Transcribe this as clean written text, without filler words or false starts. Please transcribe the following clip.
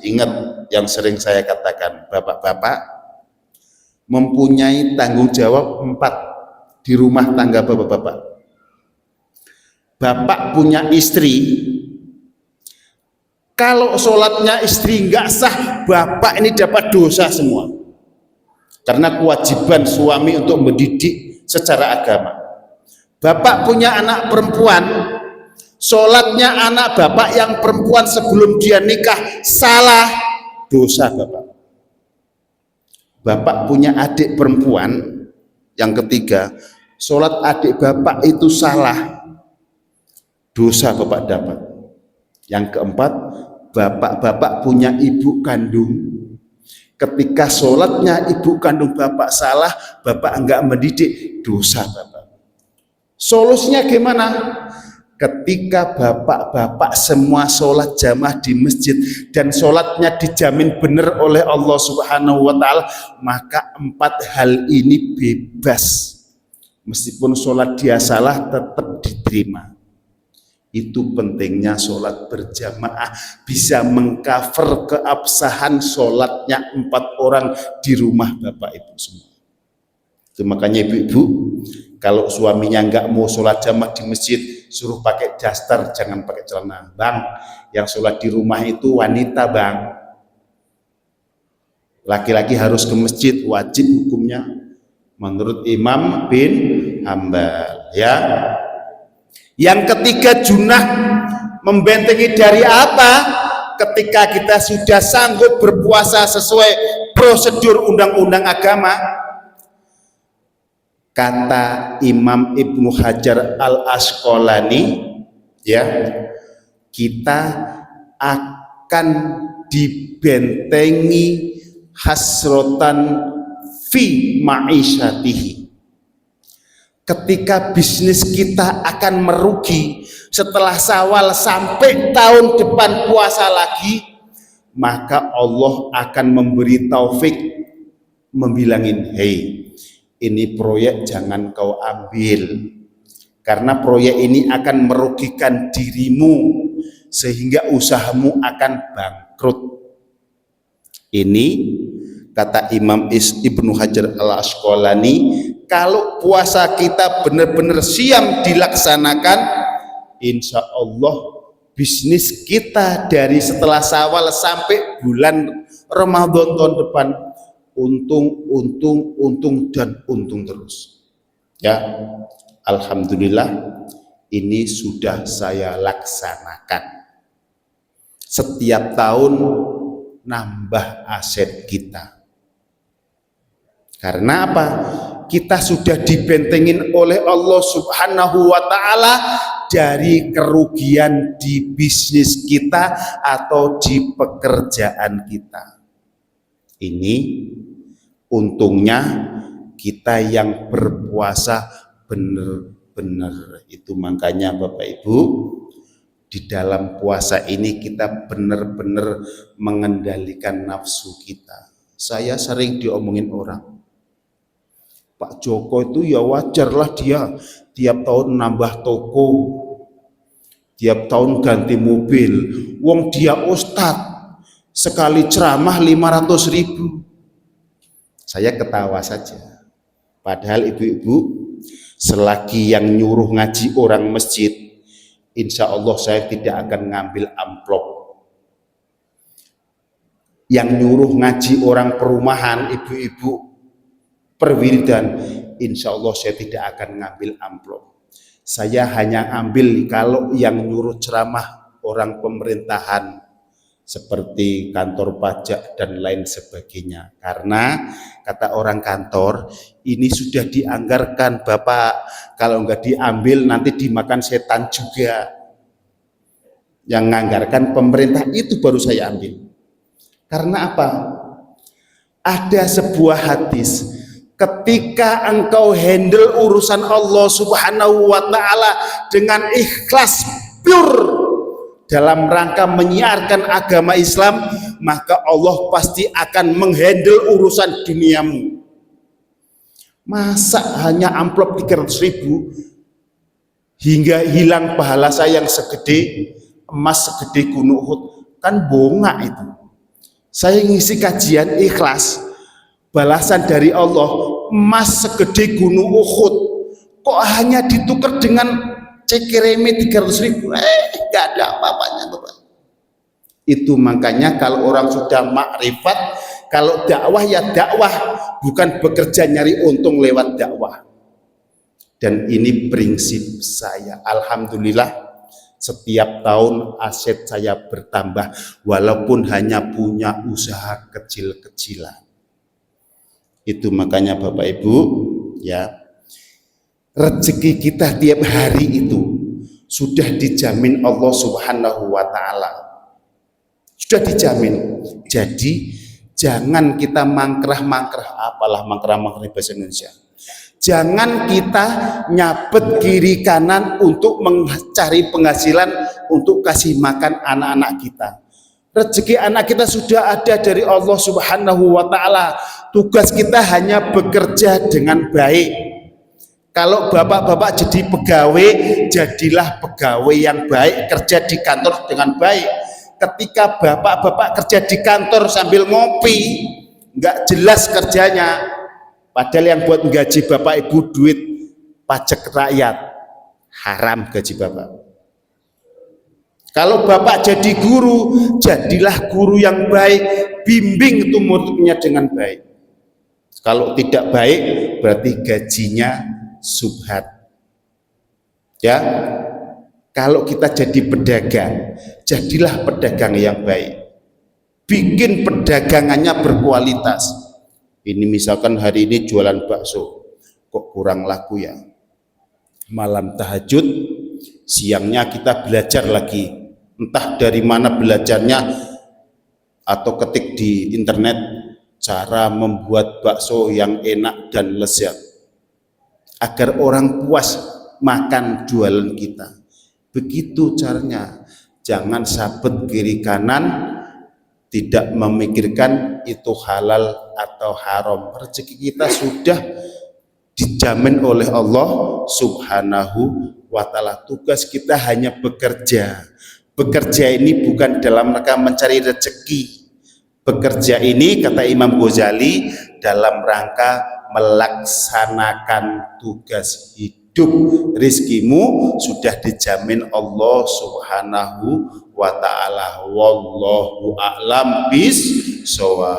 Ingat yang sering saya katakan, bapak-bapak mempunyai tanggung jawab 4 di rumah tangga bapak-bapak. Bapak punya istri, kalau sholatnya istri nggak sah, bapak ini dapat dosa semua. Karena kewajiban suami untuk mendidik secara agama. Bapak punya anak perempuan, sholatnya anak bapak yang perempuan sebelum dia nikah salah, dosa bapak. Bapak punya adik perempuan, yang ketiga, sholat adik bapak itu salah, dosa bapak dapat. Yang keempat, bapak-bapak punya ibu kandung, ketika sholatnya ibu kandung bapak salah, bapak enggak mendidik, dosa bapak. Solusinya gimana? Ketika bapak-bapak semua sholat jamaah di masjid dan sholatnya dijamin benar oleh Allah Subhanahu wa Ta'ala, maka 4 hal ini bebas. Meskipun sholat dia salah, tetap diterima. Itu pentingnya sholat berjamaah, bisa mengcover keabsahan sholatnya 4 orang di rumah bapak ibu semua. Itu makanya ibu-ibu, kalau suaminya nggak mau sholat jamaah di masjid, suruh pakai daster, jangan pakai celana. Bang, yang sholat di rumah itu wanita bang. Laki-laki harus ke masjid, wajib hukumnya menurut Imam bin Hambal. Ya. Yang ketiga, junah membentengi dari apa? Ketika kita sudah sanggup berpuasa sesuai prosedur undang-undang agama. Kata Imam Ibnu Hajar Al-Asqalani, ya, kita akan dibentengi hasrotan fi ma'isyatihi. Ketika bisnis kita akan merugi setelah Syawal sampai tahun depan puasa lagi, maka Allah akan memberi taufik membilangin, hei, ini proyek jangan kau ambil, karena proyek ini akan merugikan dirimu sehingga usahamu akan bangkrut. Ini kata Imam Ibnu Hajar Al-Asqalani, kalau puasa kita benar-benar siap dilaksanakan, insya Allah bisnis kita dari setelah Syawal sampai bulan Ramadan tahun depan untung dan untung terus. Ya, alhamdulillah ini sudah saya laksanakan. Setiap tahun nambah aset kita. Karena apa? Kita sudah dibentengin oleh Allah Subhanahu wa Ta'ala dari kerugian di bisnis kita atau di pekerjaan kita. Ini untungnya kita yang berpuasa benar-benar. Itu makanya Bapak Ibu, di dalam puasa ini kita benar-benar mengendalikan nafsu kita. Saya sering diomongin orang, Pak Joko itu ya wajarlah dia tiap tahun nambah toko, tiap tahun ganti mobil, wong dia ustadz, sekali ceramah 500.000. Saya ketawa saja. Padahal ibu-ibu, selagi yang nyuruh ngaji orang masjid, insya Allah saya tidak akan ngambil amplop. Yang nyuruh ngaji orang perumahan, ibu-ibu perwiridan, insya Allah saya tidak akan ngambil amplop. Saya hanya ambil kalau yang nyuruh ceramah orang pemerintahan, seperti kantor pajak dan lain sebagainya. Karena kata orang kantor, ini sudah dianggarkan Bapak, kalau enggak diambil nanti dimakan setan juga. Yang menganggarkan pemerintah itu baru saya ambil. Karena apa? Ada sebuah hadis, ketika engkau handle urusan Allah Subhanahu wa Ta'ala dengan ikhlas pure dalam rangka menyiarkan agama Islam, maka Allah pasti akan menghandle urusan duniamu. Masa hanya amplop 300.000 hingga hilang pahala saya yang segede emas, segede gunung Uhud, kan bongak itu. Saya ngisi kajian ikhlas, balasan dari Allah emas segede gunung Uhud kok hanya ditukar dengan cekereme 300.000, gak ada apa-apanya Bapak. Itu makanya kalau orang sudah makrifat, kalau dakwah ya dakwah, bukan bekerja nyari untung lewat dakwah. Dan ini prinsip saya. Alhamdulillah setiap tahun aset saya bertambah, walaupun hanya punya usaha kecil-kecilan. Itu makanya Bapak Ibu ya, rezeki kita tiap hari itu sudah dijamin Allah Subhanahu wa Ta'ala, sudah dijamin. Jadi jangan kita mangkrah-mangkrah, apalah mangkrah-mangkrah bahasa Indonesia. Jangan kita nyabet kiri kanan untuk mencari penghasilan untuk kasih makan anak-anak kita. Rezeki anak kita sudah ada dari Allah Subhanahu wa Ta'ala. Tugas kita hanya bekerja dengan baik. Kalau bapak-bapak jadi pegawai, jadilah pegawai yang baik, kerja di kantor dengan baik. Ketika bapak-bapak kerja di kantor sambil ngopi, nggak jelas kerjanya, padahal yang buat gaji bapak ibu duit pajak rakyat, haram gaji bapak. Kalau bapak jadi guru, jadilah guru yang baik, bimbing itu muridnya dengan baik. Kalau tidak baik, berarti gajinya subhat. Ya, kalau kita jadi pedagang, jadilah pedagang yang baik, bikin perdagangannya berkualitas. Ini misalkan hari ini jualan bakso, kok kurang laku ya, malam tahajud, siangnya kita belajar lagi, entah dari mana belajarnya, atau ketik di internet cara membuat bakso yang enak dan lezat agar orang puas makan jualan kita. Begitu caranya. Jangan sabet kiri kanan, tidak memikirkan itu halal atau haram. Rezeki kita sudah dijamin oleh Allah Subhanahu wa Ta'ala. Tugas kita hanya bekerja. Bekerja ini bukan dalam rangka mencari rezeki. Bekerja ini kata Imam Ghazali dalam rangka melaksanakan tugas hidup. Rizkimu sudah dijamin Allah Subhanahu wa Ta'ala. Wallahu a'lam bis shawab.